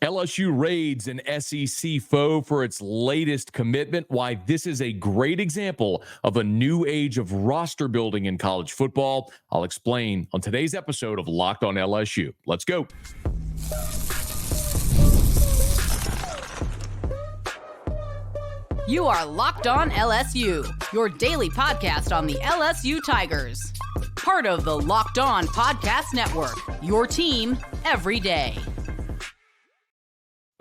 LSU raids an SEC foe for its latest commitment. Why this is a great example of a new age of roster building in college football. I'll explain on today's episode of Locked on LSU. Let's go. You are Locked on LSU, your daily podcast on the LSU Tigers. Part of the Locked On Podcast Network, your team every day.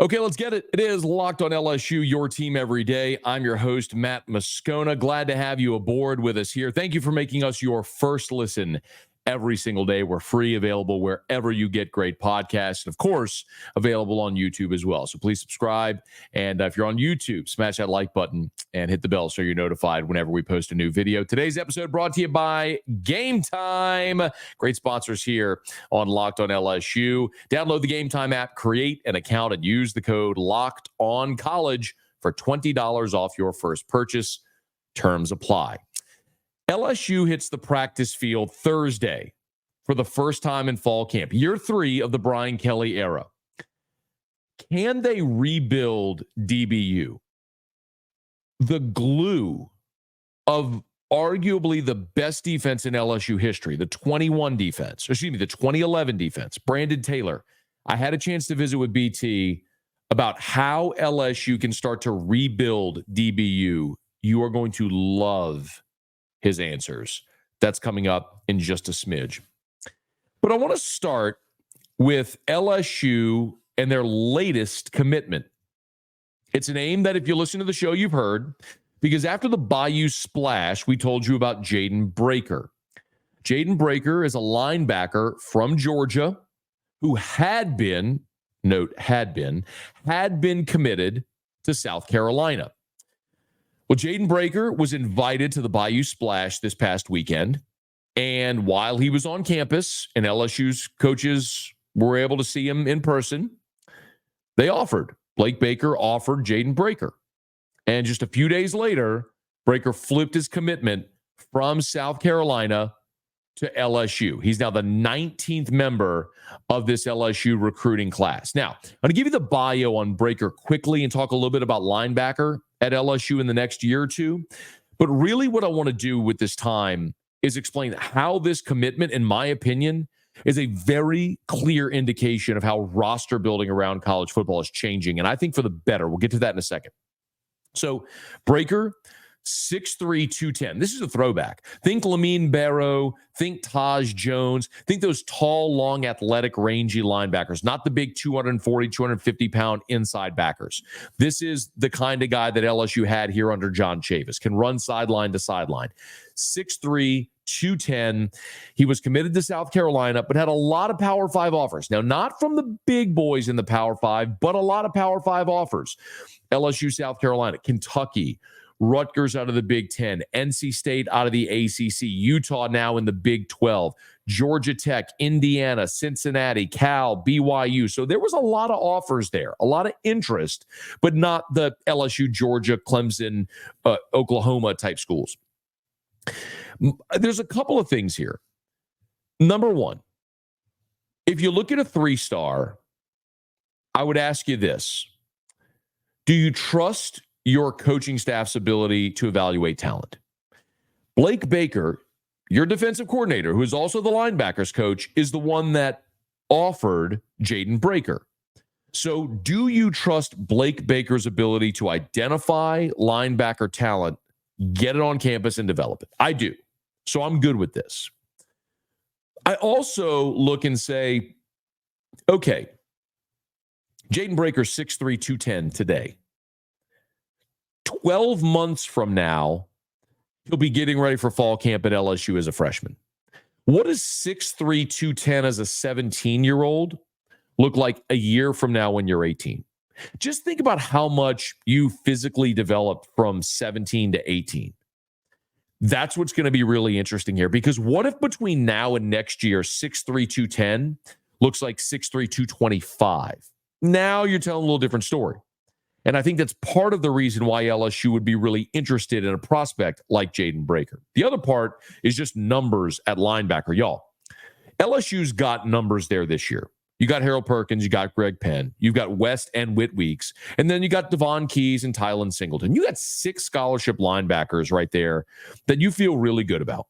Okay, let's get it. It is Locked on LSU, your team every day. I'm your host, Matt Moscona. Glad to have you aboard with us here. Thank you for making us your first listen every single day. We're free, available wherever you get great podcasts, and of course, available on YouTube as well. So please subscribe. And if you're on YouTube, smash that like button and hit the bell so you're notified whenever we post a new video. Today's episode brought to you by Game Time. Great sponsors here on Locked on LSU. Download the Game Time app, create an account, and use the code Locked on College for $20 off your first purchase. Terms apply. LSU hits the practice field Thursday for the first time in fall camp, year 3 of the Brian Kelly era. Can they rebuild DBU? The glue of arguably the best defense in LSU history, the 2011 defense, Brandon Taylor. I had a chance to visit with BT about how LSU can start to rebuild DBU. You are going to love his answers. That's coming up in just a smidge. But I want to start with LSU and their latest commitment. It's a name that if you listen to the show, you've heard, because after the Bayou splash, we told you about Jaiden Braker. Jaiden Braker is a linebacker from Georgia who had been committed to South Carolina. Well, Jaiden Braker was invited to the Bayou Splash this past weekend, and while he was on campus and LSU's coaches were able to see him in person, Blake Baker offered Jaiden Braker. And just a few days later, Braker flipped his commitment from South Carolina to LSU. He's now the 19th member of this LSU recruiting class. Now, I'm going to give you the bio on Braker quickly and talk a little bit about linebacker at LSU in the next year or two. But really what I want to do with this time is explain how this commitment, in my opinion, is a very clear indication of how roster building around college football is changing. And I think for the better. We'll get to that in a second. So Braker, 6'3", 210. This is a throwback. Think Lamine Barrow. Think Taj Jones. Think those tall, long, athletic, rangy linebackers, not the big 240, 250-pound inside backers. This is the kind of guy that LSU had here under John Chavis. Can run sideline to sideline. 6'3", 210. He was committed to South Carolina, but had a lot of Power 5 offers. Now, not from the big boys in the Power 5, but a lot of Power 5 offers. LSU, South Carolina, Kentucky, Rutgers out of the Big Ten, NC State out of the ACC, Utah now in the Big 12, Georgia Tech, Indiana, Cincinnati, Cal, BYU. So there was a lot of offers there, a lot of interest, but not the LSU, Georgia, Clemson, Oklahoma type schools. There's a couple of things here. Number one, if you look at a 3-star, I would ask you this. Do you trust your coaching staff's ability to evaluate talent? Blake Baker, your defensive coordinator, who is also the linebackers coach, is the one that offered Jaiden Braker. So do you trust Blake Baker's ability to identify linebacker talent, get it on campus, and develop it? I do. So I'm good with this. I also look and say, okay, Jaiden Braker, 6'3", 210 today. 12 months from now, he'll be getting ready for fall camp at LSU as a freshman. What does 6'3", 210 as a 17-year-old look like a year from now when you're 18? Just think about how much you physically developed from 17 to 18. That's what's going to be really interesting here, because what if between now and next year, 6'3", 210 looks like 6'3", 225? Now you're telling a little different story. And I think that's part of the reason why LSU would be really interested in a prospect like Jaiden Braker. The other part is just numbers at linebacker. Y'all, LSU's got numbers there this year. You got Harold Perkins, you got Greg Penn, you've got West and Whit Weeks, and then you got Devon Keys and Tylen Singleton. You got 6 scholarship linebackers right there that you feel really good about.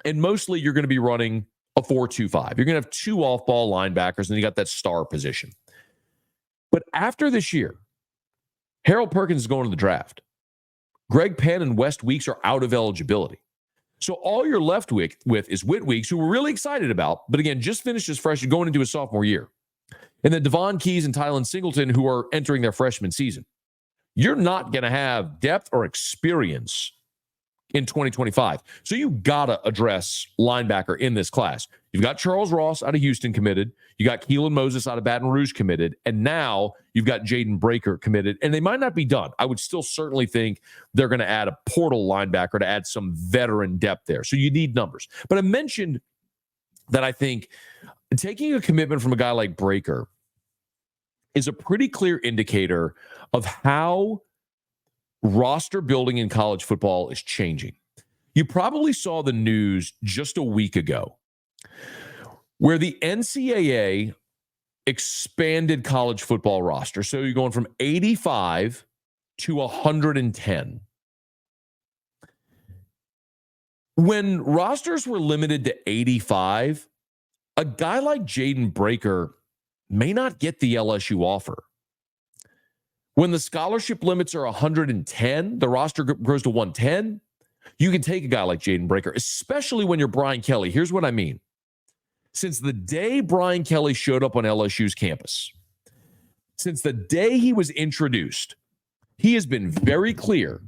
And mostly you're going to be running a 4-2-5. You're going to have 2 off-ball linebackers, and you got that star position. But after this year, Harold Perkins is going to the draft. Greg Penn and West Weeks are out of eligibility. So all you're left with is Whit Weeks, who we're really excited about, but again, just finished his freshman, going into his sophomore year. And then Devon Keys and Tylen Singleton, who are entering their freshman season. You're not going to have depth or experience in 2025. So you got to address linebacker in this class. You've got Charles Ross out of Houston committed. You got Keelan Moses out of Baton Rouge committed. And now you've got Jaiden Braker committed. And they might not be done. I would still certainly think they're going to add a portal linebacker to add some veteran depth there. So you need numbers. But I mentioned that I think taking a commitment from a guy like Braker is a pretty clear indicator of how roster building in college football is changing. You probably saw the news just a week ago where the NCAA expanded college football roster. So you're going from 85 to 110. When rosters were limited to 85, a guy like Jaiden Braker may not get the LSU offer. When the scholarship limits are 110, the roster grows to 110, you can take a guy like Jaiden Braker, especially when you're Brian Kelly. Here's what I mean. Since the day Brian Kelly showed up on LSU's campus, since the day he was introduced, he has been very clear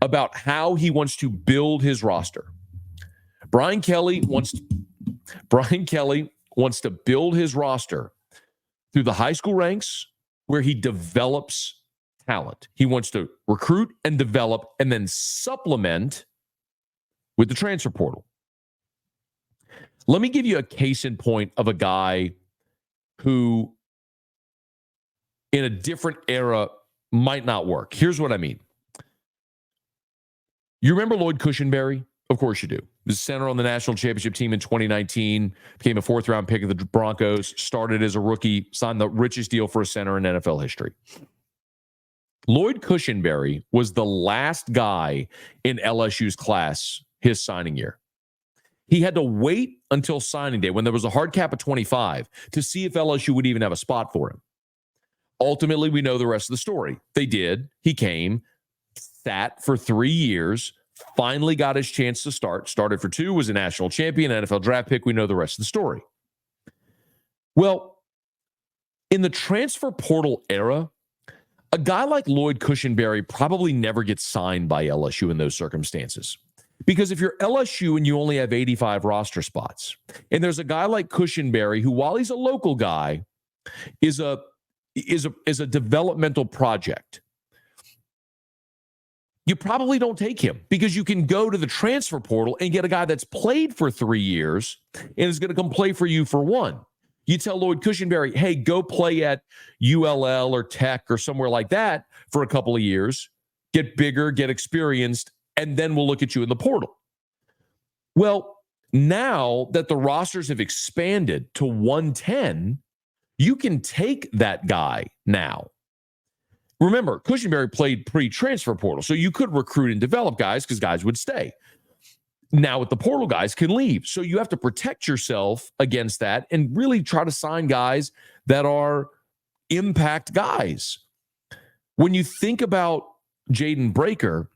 about how he wants to build his roster. Brian Kelly wants to build his roster through the high school ranks where he develops talent. He wants to recruit and develop and then supplement with the transfer portal. Let me give you a case in point of a guy who in a different era might not work. Here's what I mean. You remember Lloyd Cushenberry? Of course you do. The center on the national championship team in 2019, became a 4th-round pick of the Broncos, started as a rookie, signed the richest deal for a center in NFL history. Lloyd Cushenberry was the last guy in LSU's class his signing year. He had to wait until signing day when there was a hard cap of 25 to see if LSU would even have a spot for him. Ultimately, we know the rest of the story. They did. He came, sat for 3 years, finally got his chance to start, started for 2, was a national champion, NFL draft pick. We know the rest of the story. Well, in the transfer portal era, a guy like Lloyd Cushenberry probably never gets signed by LSU in those circumstances. Because if you're LSU and you only have 85 roster spots, and there's a guy like Cushenberry who, while he's a local guy, is a developmental project, you probably don't take him because you can go to the transfer portal and get a guy that's played for 3 years and is going to come play for you for 1. You tell Lloyd Cushenberry, hey, go play at ULL or Tech or somewhere like that for a couple of years, get bigger, get experienced, and then we'll look at you in the portal. Well, now that the rosters have expanded to 110, you can take that guy now. Remember, Cushenberry played pre-transfer portal, so you could recruit and develop guys because guys would stay. Now with the portal, guys can leave. So you have to protect yourself against that and really try to sign guys that are impact guys. When you think about Jaiden Braker,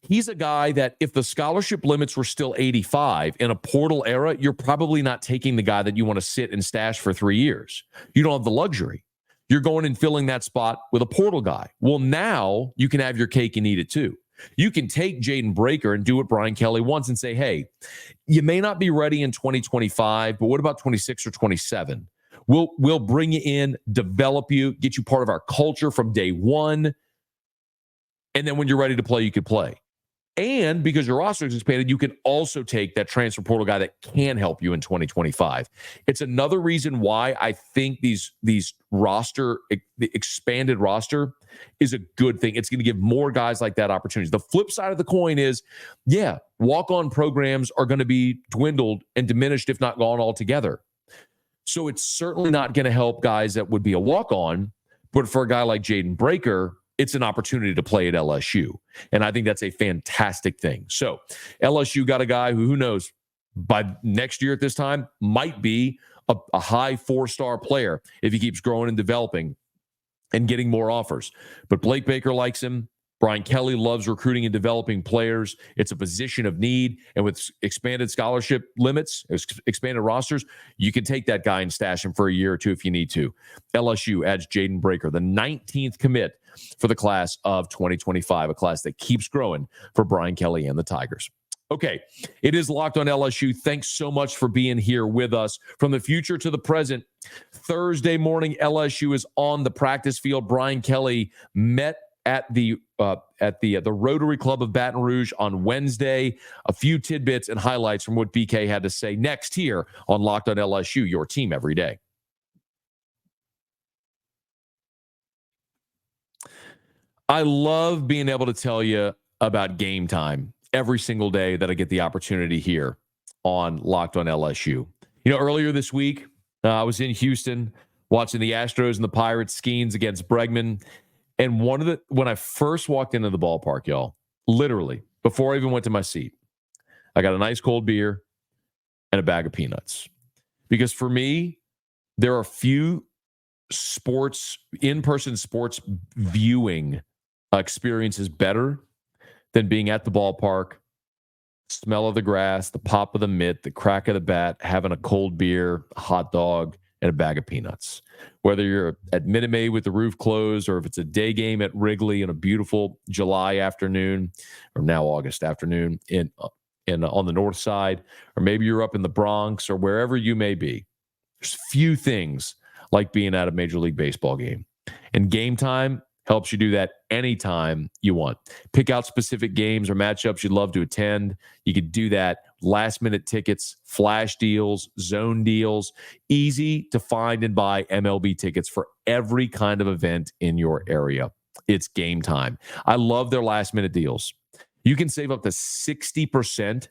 he's a guy that if the scholarship limits were still 85 in a portal era, you're probably not taking the guy that you want to sit and stash for 3 years. You don't have the luxury. You're going and filling that spot with a portal guy. Well, now you can have your cake and eat it too. You can take Jaiden Braker and do what Brian Kelly wants and say, hey, you may not be ready in 2025, but what about 26 or 27? We'll bring you in, develop you, get you part of our culture from day one. And then when you're ready to play, you could play. And because your roster is expanded, you can also take that transfer portal guy that can help you in 2025. It's another reason why I think the expanded roster is a good thing. It's going to give more guys like that opportunities. The flip side of the coin is, walk-on programs are going to be dwindled and diminished, if not gone altogether. So it's certainly not going to help guys that would be a walk-on, but for a guy like Jaiden Braker, it's an opportunity to play at LSU. And I think that's a fantastic thing. So LSU got a guy who knows, by next year at this time, might be a high 4-star player if he keeps growing and developing and getting more offers. But Blake Baker likes him. Brian Kelly loves recruiting and developing players. It's a position of need. And with expanded scholarship limits, expanded rosters, you can take that guy and stash him for a year or two if you need to. LSU adds Jaiden Braker, the 19th commit for the class of 2025, a class that keeps growing for Brian Kelly and the Tigers. Okay, it is Locked on LSU. Thanks so much for being here with us. From the future to the present, Thursday morning, LSU is on the practice field. Brian Kelly met at the Rotary Club of Baton Rouge on Wednesday. A few tidbits and highlights from what BK had to say next here on Locked on LSU, your team every day. I love being able to tell you about game time every single day that I get the opportunity here on Locked on LSU. You know, earlier this week, I was in Houston watching the Astros and the Pirates Skeens against Bregman. And when I first walked into the ballpark, y'all, literally, before I even went to my seat, I got a nice cold beer and a bag of peanuts. Because for me, there are few in-person sports viewing experiences better than being at the ballpark, smell of the grass, the pop of the mitt, the crack of the bat, having a cold beer, a hot dog, and a bag of peanuts. Whether you're at Minute Maid with the roof closed, or if it's a day game at Wrigley in a beautiful July afternoon, or now August afternoon on the north side, or maybe you're up in the Bronx or wherever you may be, there's few things like being at a Major League Baseball game. And Game Time helps you do that anytime you want. Pick out specific games or matchups you'd love to attend. You could do that. Last-minute tickets, flash deals, zone deals. Easy to find and buy MLB tickets for every kind of event in your area. It's Game Time. I love their last-minute deals. You can save up to 60%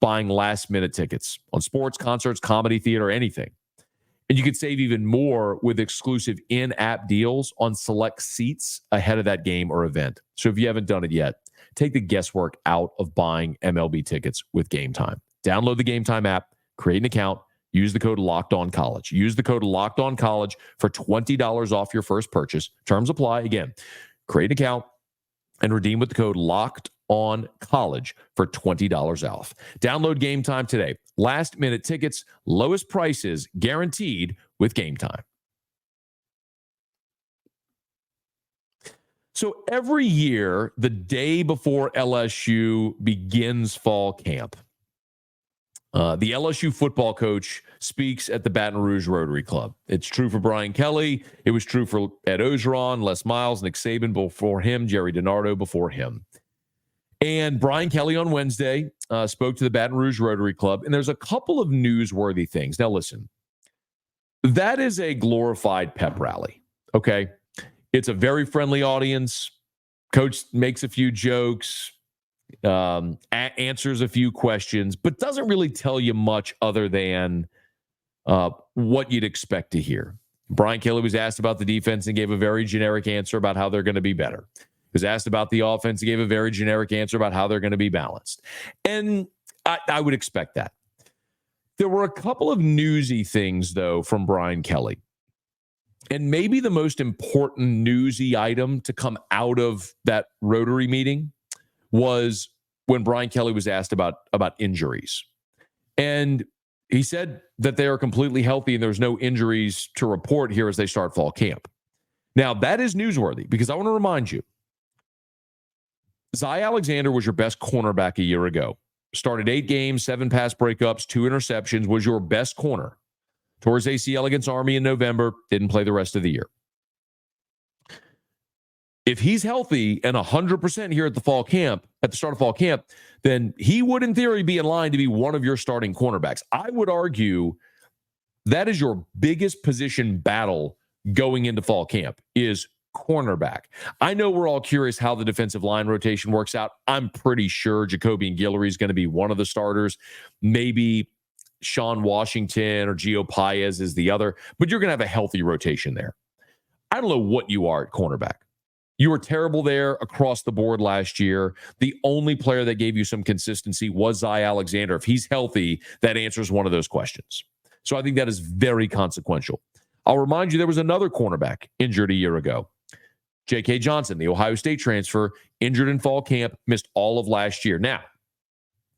buying last-minute tickets on sports, concerts, comedy, theater, anything. And you can save even more with exclusive in-app deals on select seats ahead of that game or event. So if you haven't done it yet, take the guesswork out of buying MLB tickets with Game Time. Download the Game Time app, create an account, use the code LOCKEDONCollege. Use the code LOCKEDONCollege for $20 off your first purchase. Terms apply. Again, create an account and redeem with the code LOCKEDONCollege for $20 off. Download Game Time today. Last minute tickets, lowest prices guaranteed with Game Time. So every year, the day before LSU begins fall camp, the LSU football coach speaks at the Baton Rouge Rotary Club. It's true for Brian Kelly. It was true for Ed Ogeron, Les Miles, Nick Saban before him, Jerry DiNardo before him. And Brian Kelly on Wednesday spoke to the Baton Rouge Rotary Club, and there's a couple of newsworthy things. Now, listen, that is a glorified pep rally, okay? It's a very friendly audience. Coach makes a few jokes, answers a few questions, but doesn't really tell you much other than what you'd expect to hear. Brian Kelly was asked about the defense and gave a very generic answer about how they're going to be better. He was asked about the offense and gave a very generic answer about how they're going to be balanced. And I would expect that. There were a couple of newsy things, though, from Brian Kelly. And maybe the most important newsy item to come out of that Rotary meeting was when Brian Kelly was asked about injuries. And he said that they are completely healthy and there's no injuries to report here as they start fall camp. Now, that is newsworthy because I want to remind you, Zy Alexander was your best cornerback a year ago. Started 8 games, 7 pass breakups, 2 interceptions, was your best corner. Tore his ACL against Army in November, didn't play the rest of the year. If he's healthy and 100% here at the start of fall camp, then he would, in theory, be in line to be one of your starting cornerbacks. I would argue that is your biggest position battle going into fall camp is cornerback. I know we're all curious how the defensive line rotation works out. I'm pretty sure Jacoby and Guillory is going to be one of the starters. Maybe Sean Washington or Gio Paez is the other, but you're going to have a healthy rotation there. I don't know what you are at cornerback. You were terrible there across the board last year. The only player that gave you some consistency was Zy Alexander. If he's healthy, that answers one of those questions. So I think that is very consequential. I'll remind you, there was another cornerback injured a year ago. J.K. Johnson, the Ohio State transfer, injured in fall camp, missed all of last year. Now,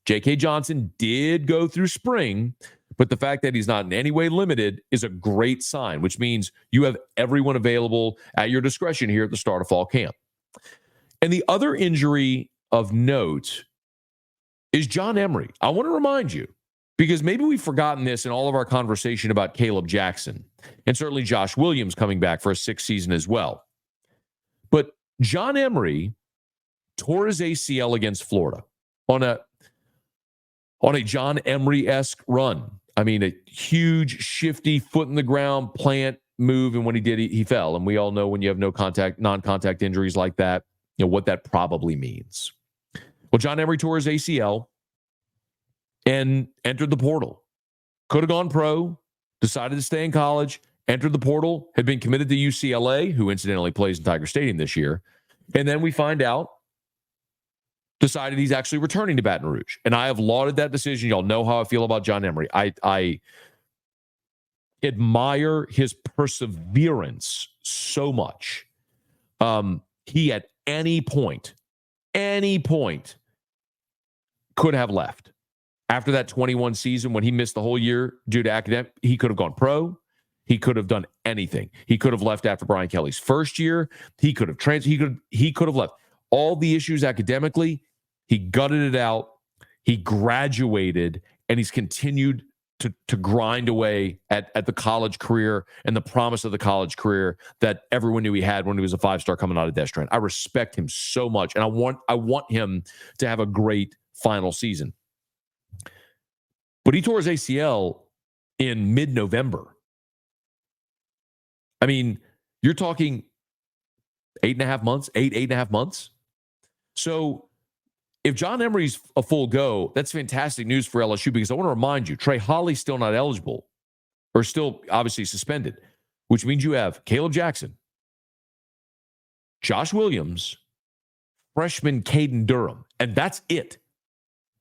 J.K. Johnson did go through spring, but the fact that he's not in any way limited is a great sign, which means you have everyone available at your discretion here at the start of fall camp. And the other injury of note is John Emery. I want to remind you, because maybe we've forgotten this in all of our conversation about Caleb Jackson, and certainly Josh Williams coming back for a sixth season as well. But John Emery tore his ACL against Florida on a John Emery-esque run. I mean, a huge, shifty, foot in the ground plant move, and when he did, he fell. And we all know when you have non-contact injuries like that, what that probably means. Well, John Emery tore his ACL and entered the portal. Could have gone pro, decided to stay in college, entered the portal, had been committed to UCLA, who incidentally plays in Tiger Stadium this year. And then we find out, decided he's actually returning to Baton Rouge. And I have lauded that decision. Y'all know how I feel about John Emery. I admire his perseverance so much. He at any point could have left. After that 21 season, when he missed the whole year due to academic, he could have gone pro. He could have done anything. He could have left after Brian Kelly's first year. He could have he could have left. All the issues academically, he gutted it out. He graduated, and he's continued to grind away at the college career and the promise of the college career that everyone knew he had when he was a five-star coming out of Destrehan. I respect him so much, and I want him to have a great final season. But he tore his ACL in mid-November. I mean, you're talking 8.5 months. So if John Emery's a full go, that's fantastic news for LSU, because I want to remind you, Trey Holly's still not eligible, or still obviously suspended, which means you have Caleb Jackson, Josh Williams, freshman Caden Durham, and that's it,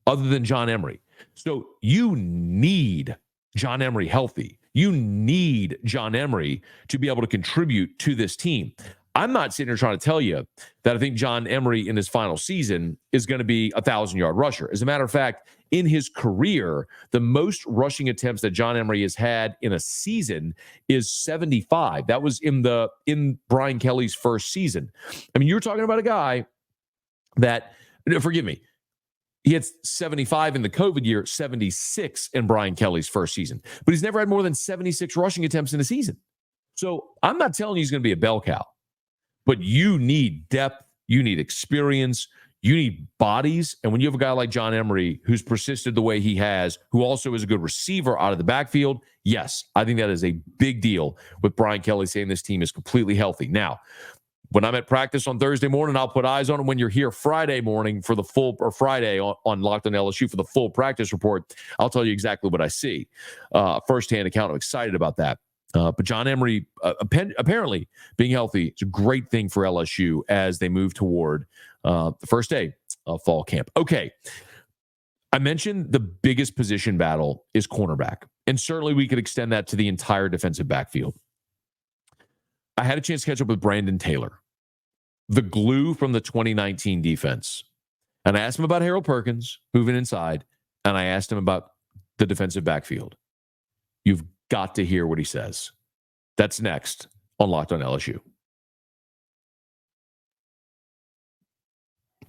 other than John Emery. So you need John Emery healthy. You need John Emery to be able to contribute to this team. I'm not sitting here trying to tell you that I think John Emery in his final season is going to be a 1,000-yard rusher. As a matter of fact, in his career, the most rushing attempts that John Emery has had in a season is 75. That was in Brian Kelly's first season. I mean, you're talking about a guy that, forgive me, he had 75 in the COVID year, 76 in Brian Kelly's first season. But he's never had more than 76 rushing attempts in a season. So I'm not telling you he's going to be a bell cow. But you need depth, you need experience, you need bodies. And when you have a guy like John Emery, who's persisted the way he has, who also is a good receiver out of the backfield, yes, I think that is a big deal with Brian Kelly saying this team is completely healthy. Now, when I'm at practice on Thursday morning, I'll put eyes on it. When you're here Friday morning for the full, or Friday on Locked on LSU for the full practice report, I'll tell you exactly what I see. Firsthand account. I'm excited about that. But John Emery, apparently being healthy, is a great thing for LSU as they move toward the first day of fall camp. Okay. I mentioned the biggest position battle is cornerback, and certainly we could extend that to the entire defensive backfield. I had a chance to catch up with Brandon Taylor, the glue from the 2019 defense. And I asked him about Harold Perkins moving inside, and I asked him about the defensive backfield. You've got to hear what he says. That's next on Locked on LSU.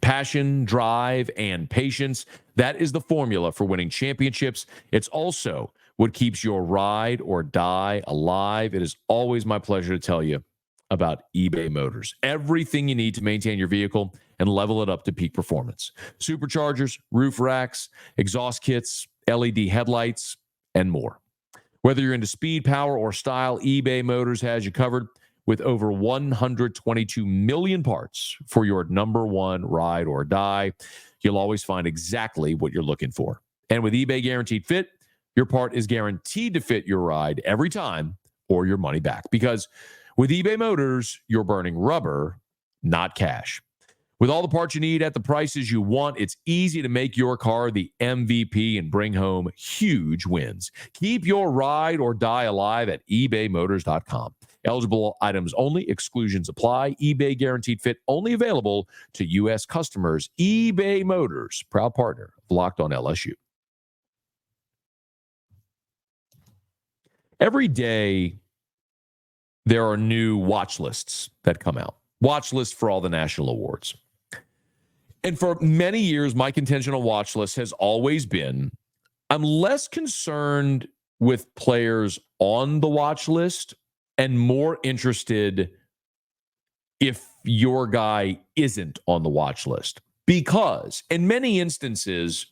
Passion, drive, and patience. That is the formula for winning championships. It's also what keeps your ride or die alive. It is always my pleasure to tell you about eBay Motors. Everything you need to maintain your vehicle and level it up to peak performance. Superchargers, roof racks, exhaust kits, LED headlights, and more. Whether you're into speed, power, or style, eBay Motors has you covered with over 122 million parts for your number one ride or die. You'll always find exactly what you're looking for. And with eBay Guaranteed Fit, your part is guaranteed to fit your ride every time or your money back. Because with eBay Motors, you're burning rubber, not cash. With all the parts you need at the prices you want, it's easy to make your car the MVP and bring home huge wins. Keep your ride or die alive at ebaymotors.com. Eligible items only. Exclusions apply. eBay guaranteed fit only available to U.S. customers. eBay Motors, proud partner of Locked on LSU. Every day, there are new watch lists that come out. Watch lists for all the national awards. And for many years, my contention on watch lists has always been, I'm less concerned with players on the watch list and more interested if your guy isn't on the watch list. Because in many instances,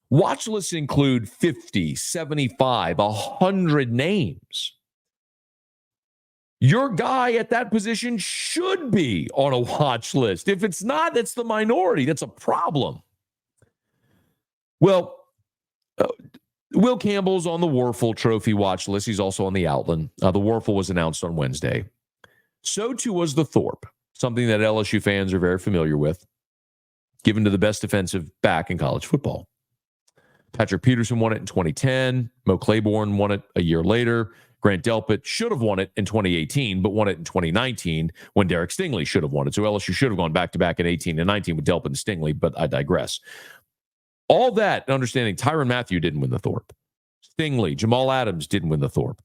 watch lists include 50, 75, 100 names. Your guy at that position should be on a watch list. If it's not, that's the minority. That's a problem. Well, Will Campbell's on the Warfel Trophy watch list. He's also on the Outland. The Warfel was announced on Wednesday. So too was the Thorpe, something that LSU fans are very familiar with, given to the best defensive back in college football. Patrick Peterson won it in 2010. Mo Claiborne won it a year later. Grant Delpit should have won it in 2018, but won it in 2019 when Derek Stingley should have won it. So LSU should have gone back-to-back in 18 and 19 with Delpit and Stingley, but I digress. All that, understanding Tyrann Mathieu didn't win the Thorpe. Stingley, Jamal Adams didn't win the Thorpe.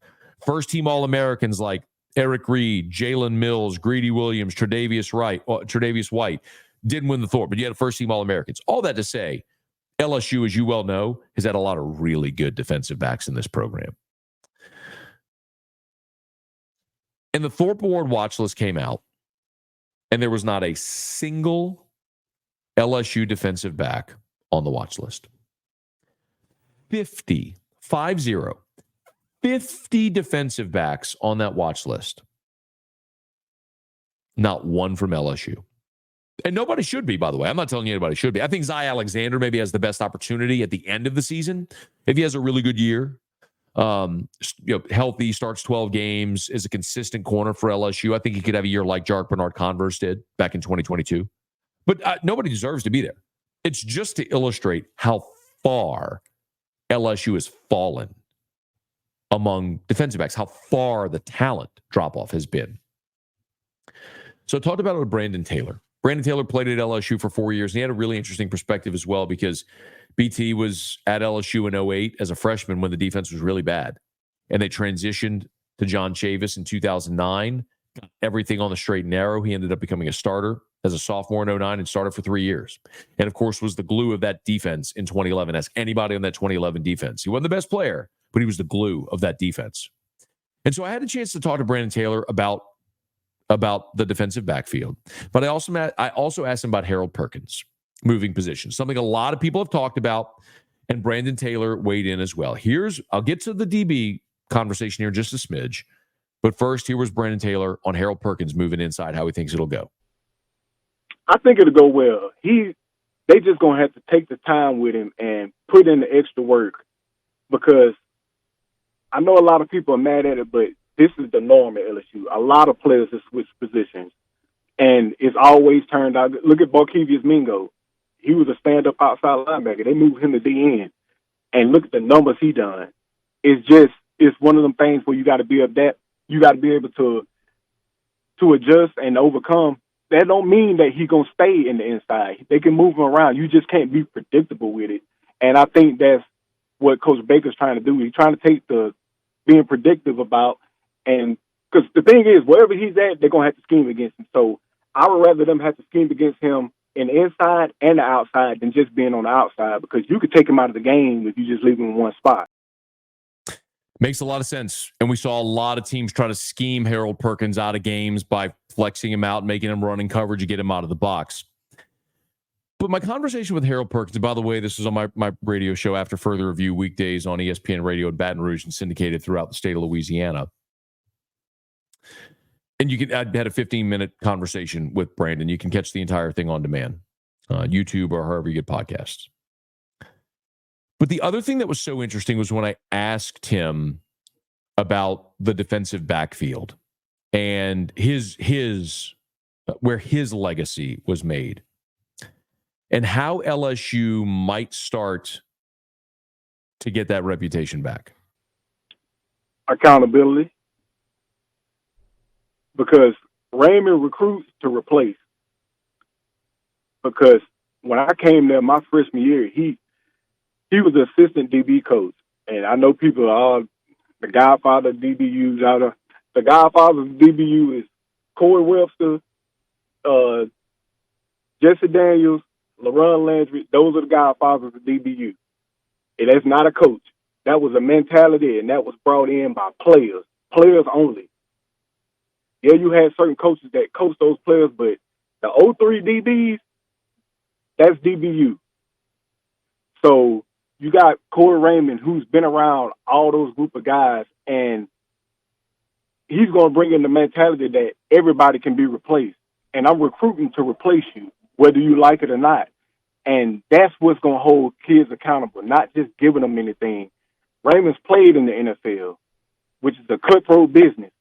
First-team All-Americans like Eric Reed, Jalen Mills, Greedy Williams, Tre'Davious White didn't win the Thorpe, but you had first-team All-Americans. All that to say, LSU, as you well know, has had a lot of really good defensive backs in this program. And the Thorpe Award watch list came out, and there was not a single LSU defensive back on the watch list. 50 defensive backs on that watch list. Not one from LSU. And nobody should be, by the way. I'm not telling you anybody should be. I think Zy Alexander maybe has the best opportunity at the end of the season. If he has a really good year, healthy, starts 12 games, is a consistent corner for LSU. I think he could have a year like Jark Bernard-Converse did back in 2022. But nobody deserves to be there. It's just to illustrate how far LSU has fallen among defensive backs, how far the talent drop-off has been. So I talked about it with Brandon Taylor. Brandon Taylor played at LSU for 4 years, and he had a really interesting perspective as well because BT was at LSU in 2008 as a freshman when the defense was really bad. And they transitioned to John Chavis in 2009, got everything on the straight and narrow. He ended up becoming a starter as a sophomore in 2009 and started for 3 years. And, of course, was the glue of that defense in 2011. Ask anybody on that 2011 defense. He wasn't the best player, but he was the glue of that defense. And so I had a chance to talk to Brandon Taylor about the defensive backfield. But I also asked him about Harold Perkins moving positions, something a lot of people have talked about, and Brandon Taylor weighed in as well. I'll get to the DB conversation here in just a smidge, but first, here was Brandon Taylor on Harold Perkins moving inside, how he thinks it'll go. I think it'll go well. They just going to have to take the time with him and put in the extra work because I know a lot of people are mad at it, but this is the norm at LSU. A lot of players have switched positions, and it's always turned out. Look at Barkevious Mingo. He was a stand-up outside linebacker. They moved him to DN, and look at the numbers he done. It's one of them things where you got to be you got to be able to adjust and overcome. That don't mean that he's going to stay in the inside. They can move him around. You just can't be predictable with it. And I think that's what Coach Baker's trying to do. He's trying to take the being predictive about, and because the thing is, wherever he's at, they're going to have to scheme against him. So I would rather them have to scheme against him in the inside and the outside than just being on the outside, because you could take him out of the game if you just leave him in one spot. Makes a lot of sense. And we saw a lot of teams try to scheme Harold Perkins out of games by flexing him out, making him run in coverage to get him out of the box. But my conversation with Harold Perkins, and by the way, this was on my radio show After Further Review weekdays on ESPN Radio in Baton Rouge and syndicated throughout the state of Louisiana. And I had a 15-minute conversation with Brandon. You can catch the entire thing on demand, YouTube or however you get podcasts. But the other thing that was so interesting was when I asked him about the defensive backfield and his where his legacy was made and how LSU might start to get that reputation back. Accountability. Because Raymond recruits to replace. Because when I came there my freshman year, he was the assistant DB coach. And I know people are the godfather of DBUs out of the godfather of DBU is Corey Webster, Jesse Daniels, LaRon Landry. Those are the godfathers of DBU. And that's not a coach. That was a mentality, and that was brought in by players only. Yeah, you had certain coaches that coach those players, but the 03 DBs, that's DBU. So you got Corey Raymond, who's been around all those group of guys, and he's going to bring in the mentality that everybody can be replaced. And I'm recruiting to replace you, whether you like it or not. And that's what's going to hold kids accountable, not just giving them anything. Raymond's played in the NFL, which is a cutthroat business.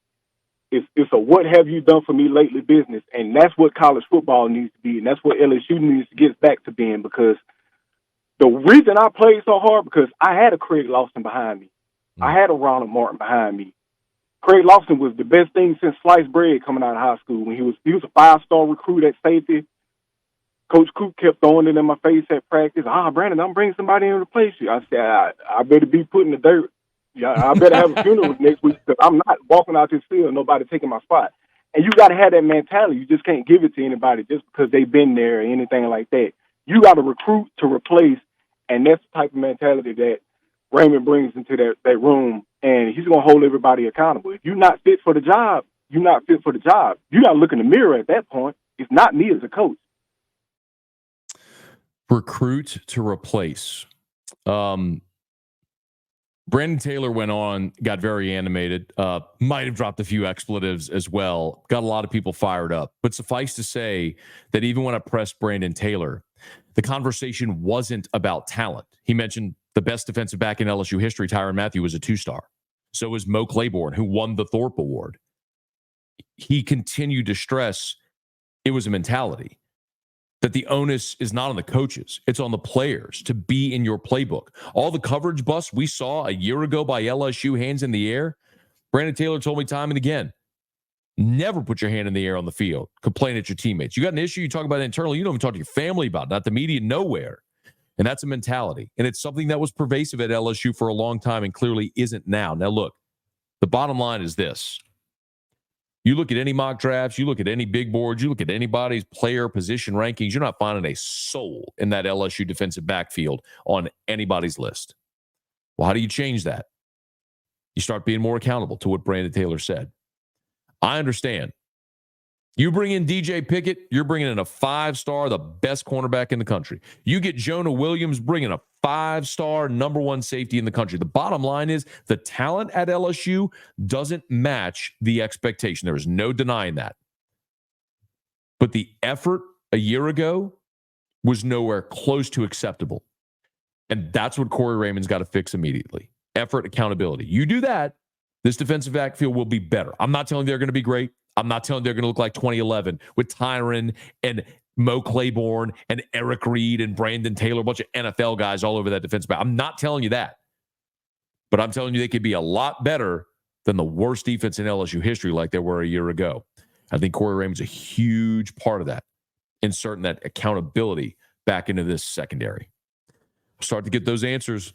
It's a what have you done for me lately business, and that's what college football needs to be, and that's what LSU needs to get back to being, because the reason I played so hard, because I had a Craig Lawson behind me. I had a Ronald Martin behind me. Craig Lawson was the best thing since sliced bread coming out of high school. When he was a 5-star recruit at safety. Coach Coop kept throwing it in my face at practice. Brandon, I'm bringing somebody in to replace you. I said, I better be put in the dirt. Yeah, I better have a funeral next week, because I'm not walking out this field, nobody taking my spot. And you got to have that mentality. You just can't give it to anybody just because they've been there or anything like that. You got to recruit to replace, and that's the type of mentality that Raymond brings into that room, and he's going to hold everybody accountable. If you're not fit for the job, you're not fit for the job. You got to look in the mirror at that point. It's not me as a coach. Recruit to replace. Brandon Taylor went on, got very animated, might have dropped a few expletives as well, got a lot of people fired up. But suffice to say that even when I pressed Brandon Taylor, the conversation wasn't about talent. He mentioned the best defensive back in LSU history, Tyrann Mathieu, was a 2-star. So was Mo Claiborne, who won the Thorpe Award. He continued to stress it was a mentality, that the onus is not on the coaches. It's on the players to be in your playbook. All the coverage busts we saw a year ago by LSU, hands in the air, Brandon Taylor told me time and again, never put your hand in the air on the field. Complain at your teammates. You got an issue, you talk about it internally. You don't even talk to your family about it, not the media, nowhere. And that's a mentality. And it's something that was pervasive at LSU for a long time and clearly isn't now. Now, look, the bottom line is this. You look at any mock drafts, you look at any big boards, you look at anybody's player position rankings, you're not finding a soul in that LSU defensive backfield on anybody's list. Well, how do you change that? You start being more accountable to what Brandon Taylor said. I understand. You bring in DJ Pickett, you're bringing in a 5-star, the best cornerback in the country. You get Jonah Williams, bringing a 5-star number 1 safety in the country. The bottom line is the talent at LSU doesn't match the expectation. There is no denying that. But the effort a year ago was nowhere close to acceptable. And that's what Corey Raymond's got to fix immediately. Effort, accountability. You do that, this defensive backfield will be better. I'm not telling you they're going to be great. I'm not telling you they're going to look like 2011 with Tyrann and Mo Claiborne and Eric Reed and Brandon Taylor, a bunch of NFL guys all over that defensive back. I'm not telling you that. But I'm telling you they could be a lot better than the worst defense in LSU history like they were a year ago. I think Corey Raymond's a huge part of that, inserting that accountability back into this secondary. We'll start to get those answers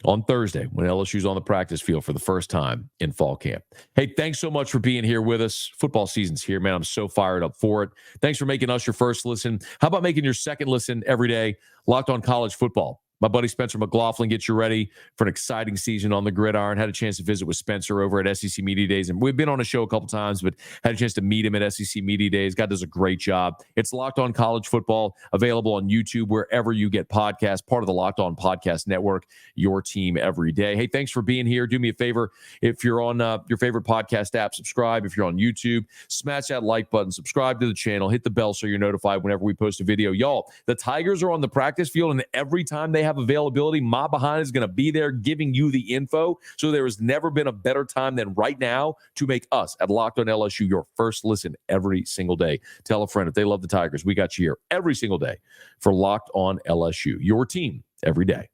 on Thursday when LSU's on the practice field for the first time in fall camp. Hey, thanks so much for being here with us. Football season's here, man. I'm so fired up for it. Thanks for making us your first listen. How about making your second listen every day? Locked On College Football. My buddy Spencer McLaughlin gets you ready for an exciting season on the gridiron. Had a chance to visit with Spencer over at SEC Media Days. And we've been on a show a couple times, but had a chance to meet him at SEC Media Days. God does a great job. It's Locked On College Football, available on YouTube, wherever you get podcasts, part of the Locked On Podcast Network, your team every day. Hey, thanks for being here. Do me a favor. If you're on your favorite podcast app, subscribe. If you're on YouTube, smash that like button, subscribe to the channel, hit the bell so you're notified whenever we post a video. Y'all, the Tigers are on the practice field, and every time they have availability, my behind is going to be there giving you the info. So there has never been a better time than right now to make us at Locked On LSU your first listen every single day. Tell a friend if they love the Tigers. We got you here every single day for Locked On LSU, your team every day.